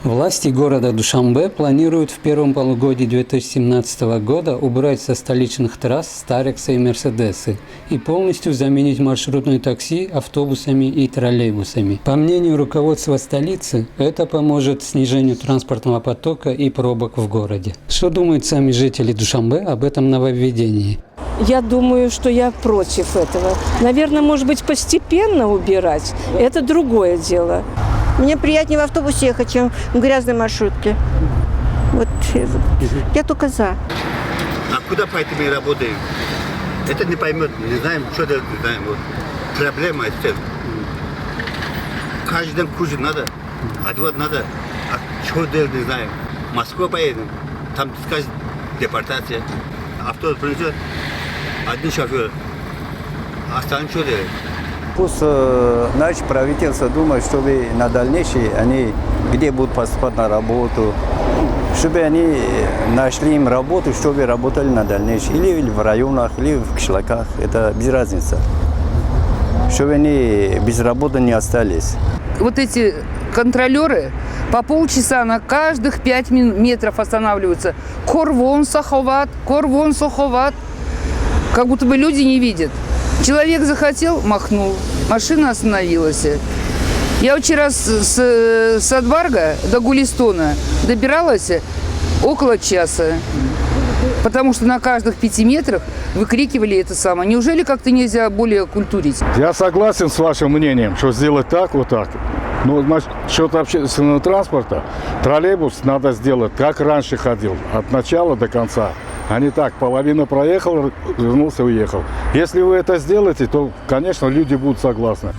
Власти города Душанбе планируют в первом полугодии 2017 года убрать со столичных трасс старексы и мерседесы и полностью заменить маршрутные такси автобусами и троллейбусами. По мнению руководства столицы, это поможет снижению транспортного потока и пробок в городе. Что думают сами жители Душанбе об этом нововведении? Я думаю, что я против этого. Наверное, может быть, постепенно убирать. Это другое дело. Мне приятнее в автобусе ехать, чем в грязной маршрутке. Вот я только за. А куда поэтому и работаем? Это не поймет, не знаем, что это, не знаем. Вот. Проблема это. Каждый день кушать надо, отвод надо. А что делать, не знаем. В Москву поедем, там скажет депортация. Автобус принесет, один шофер, а остальные что делать? Пусть наше правительство думает, чтобы на дальнейшее они где будут поступать на работу, чтобы они нашли им работу, чтобы работали на дальнейшее. Или в районах, или в кишлаках. Это без разницы. Чтобы они без работы не остались. Вот эти контролеры по полчаса на каждых 5 метров останавливаются. Корвон саховат, корвон саховат. Как будто бы люди не видят. Человек захотел, махнул, машина остановилась. Я очень раз с Садварга до Гулистона добиралась около часа, потому что на каждых 5 метрах выкрикивали это самое. Неужели как-то нельзя более культурить? Я согласен с вашим мнением, что сделать так, вот так. Но насчет общественного транспорта, троллейбус надо сделать, как раньше ходил, от начала до конца. А не так, половина проехал, вернулся, уехал. Если вы это сделаете, то, конечно, люди будут согласны.